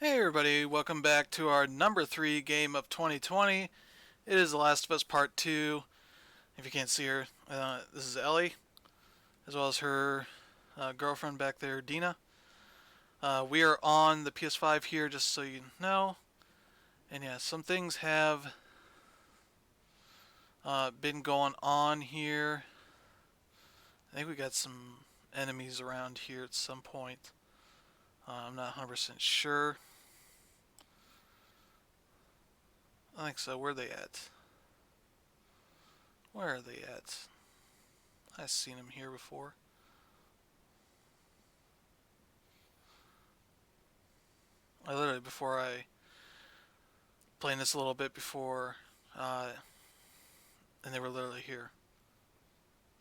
Hey everybody, welcome back to our number 3 game of 2020. It is The Last of Us Part 2. If you can't see her, this is Ellie, as well as her girlfriend back there, Dina. We are on the PS5 here, just so you know. And yeah, some things have been going on here. I think we got some enemies around here at some point. I'm not 100% sure. I think so. Where are they at? Where are they at? I've seen them here before. I literally, before I playing this a little bit before, and they were literally here.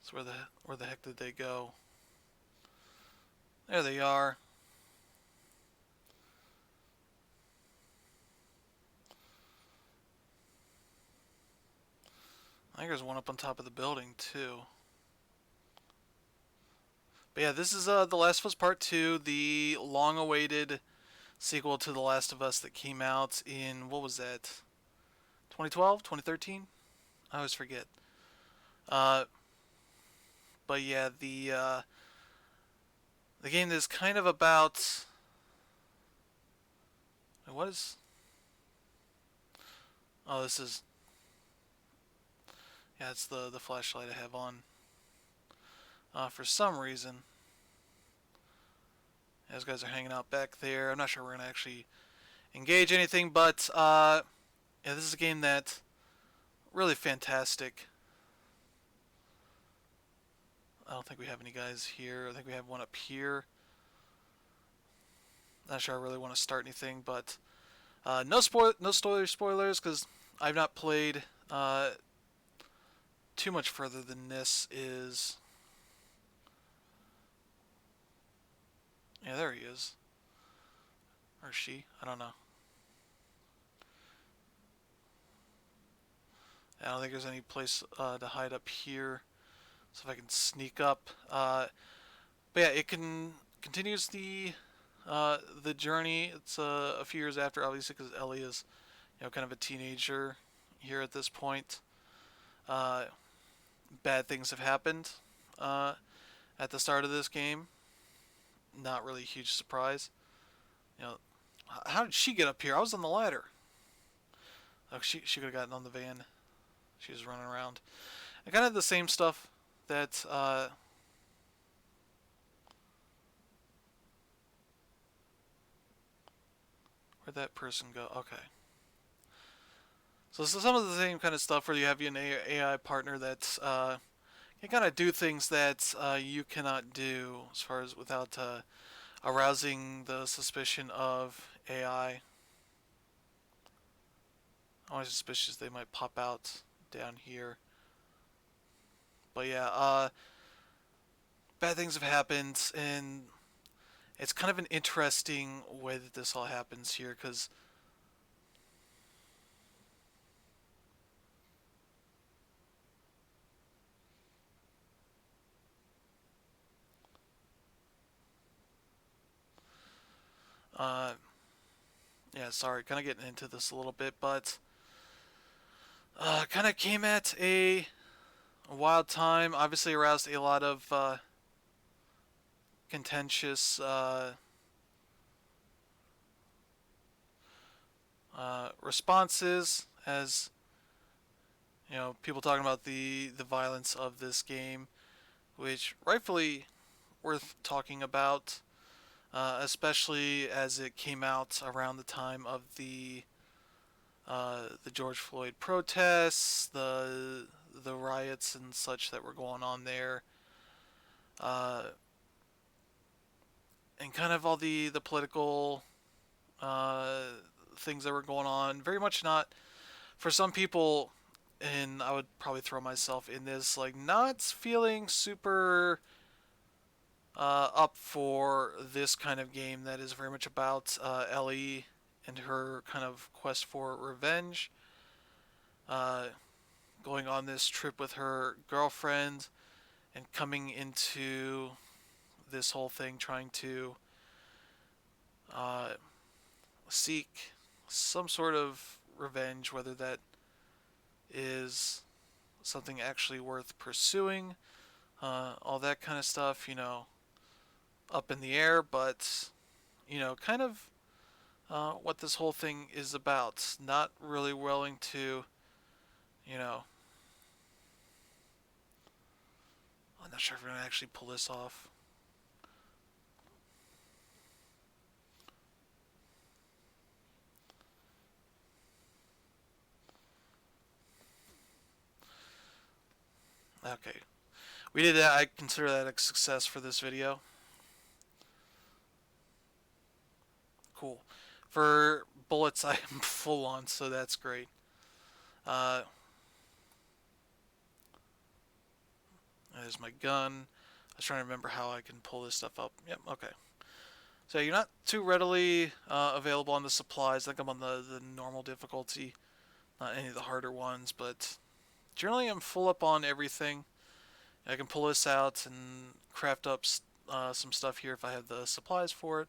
So where the heck did they go? There they are. I think there's one up on top of the building too. But yeah, this is The Last of Us Part 2, the long-awaited sequel to The Last of Us that came out in, what was that? 2012? 2013? I always forget. Uh, but yeah, the game is kind of about what is? Oh, this is yeah, it's the flashlight I have on. For some reason, those guys are hanging out back there. I'm not sure we're gonna actually engage anything, but yeah, this is a game that really fantastic. I don't think we have any guys here. I think we have one up here. Not sure I really want to start anything, but no spoilers, because I've not played too much further than this is. Yeah, there he is, or she. I don't know. I don't think there's any place to hide up here. So if I can sneak up, but yeah, it continues the journey. It's a few years after, obviously, because Ellie is kind of a teenager here at this point. Uh, Bad things have happened at the start of this game. Not really a huge surprise. You know, how did she get up here? I was on the ladder. Oh, she could have gotten on the van. She was running around. I kind of the same stuff that where'd that person go? Okay. So some of the same kind of stuff where you have an AI partner that can kind of do things that you cannot do as far as without arousing the suspicion of AI. I'm always suspicious they might pop out down here. But yeah, bad things have happened, and it's kind of an interesting way that this all happens here because uh, yeah, sorry, kind of getting into this a little bit, but kind of came at a wild time. Obviously, aroused a lot of contentious responses, as people talking about the violence of this game, which rightfully worth talking about, especially as it came out around the time of the George Floyd protests, the riots and such that were going on there, uh, and kind of all the political uh, things that were going on. Very much not for some people, and I would probably throw myself in this, like not feeling super up for this kind of game that is very much about Ellie and her kind of quest for revenge. Uh, Going on this trip with her girlfriend and coming into this whole thing trying to uh, seek some sort of revenge, whether that is something actually worth pursuing, all that kind of stuff, up in the air, but, kind of what this whole thing is about. Not really willing to, you know, I'm not sure if we're going to actually pull this off. Okay. We did that. I consider that a success for this video. Cool. For bullets, I am full on, so that's great. Uh, there's my gun. I was trying to remember how I can pull this stuff up. Yep, okay. So you're not too readily available on the supplies. I think I'm on the normal difficulty, not any of the harder ones, but generally I'm full up on everything. I can pull this out and craft up some stuff here if I have the supplies for it,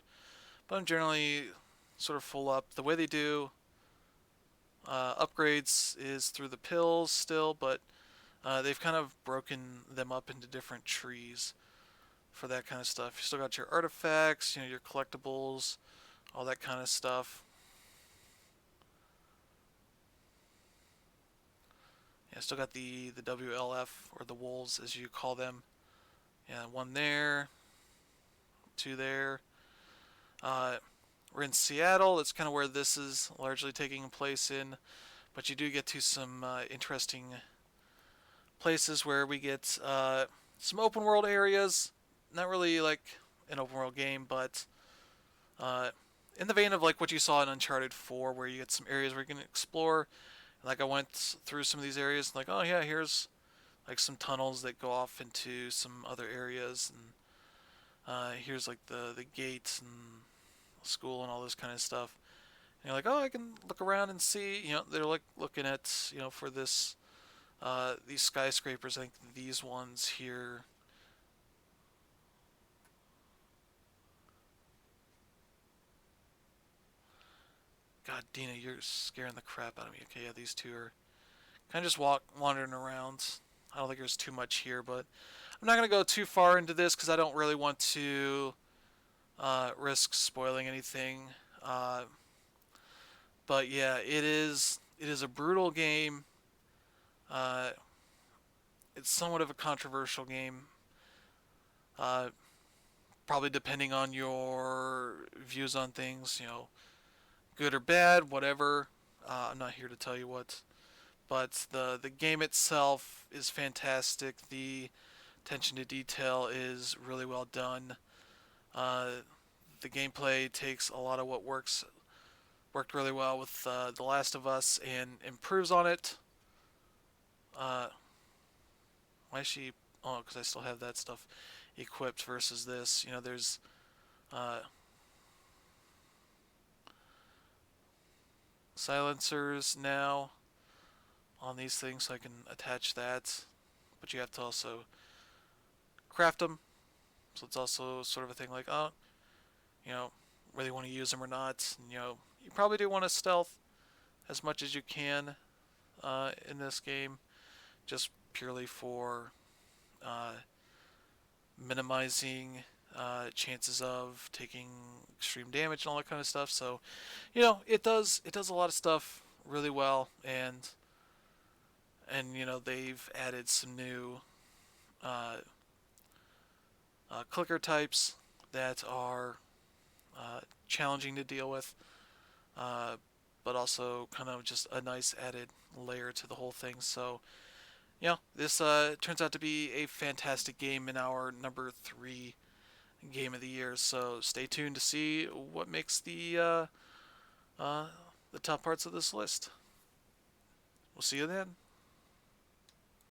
but I'm generally sort of full up. The way they do upgrades is through the pills still, but they've kind of broken them up into different trees for that kind of stuff. You still got your artifacts, your collectibles, all that kind of stuff. Yeah, still got the WLF, or the wolves as you call them. Yeah, one there, two there. We're in Seattle. That's kind of where this is largely taking place in, but you do get to some interesting places where we get some open world areas. Not really like an open world game, but uh, in the vein of like what you saw in Uncharted 4, where you get some areas where you can explore. Like I went through some of these areas, like, oh yeah, here's like some tunnels that go off into some other areas, and here's like the gates and school and all this kind of stuff. And you're like, oh, I can look around and see. They're like looking at for this these skyscrapers. I think these ones here. God, Dina, you're scaring the crap out of me. Okay, yeah, these two are kind of just wandering around. I don't think there's too much here, but I'm not gonna go too far into this because I don't really want to risk spoiling anything. Uh, but yeah, it is a brutal game. Uh, it's somewhat of a controversial game. Uh, Probably depending on your views on things, good or bad, whatever. I'm not here to tell you what, but the game itself is fantastic. The attention to detail is really well done. Uh, the gameplay takes a lot of what worked really well with The Last of Us and improves on it. Uh, why is she? Oh, because I still have that stuff equipped versus this. There's uh, silencers now on these things, so I can attach that. But you have to also craft them, so it's also sort of a thing like, oh, you know, whether you want to use them or not. And, you probably do want to stealth as much as you can in this game, just purely for uh, minimizing chances of taking extreme damage and all that kind of stuff. So, it does a lot of stuff really well, and they've added some new uh, clicker types that are challenging to deal with, uh, but also kind of just a nice added layer to the whole thing. So, this turns out to be a fantastic game in our number 3 game of the year. So stay tuned to see what makes uh, the top parts of this list. We'll see you then.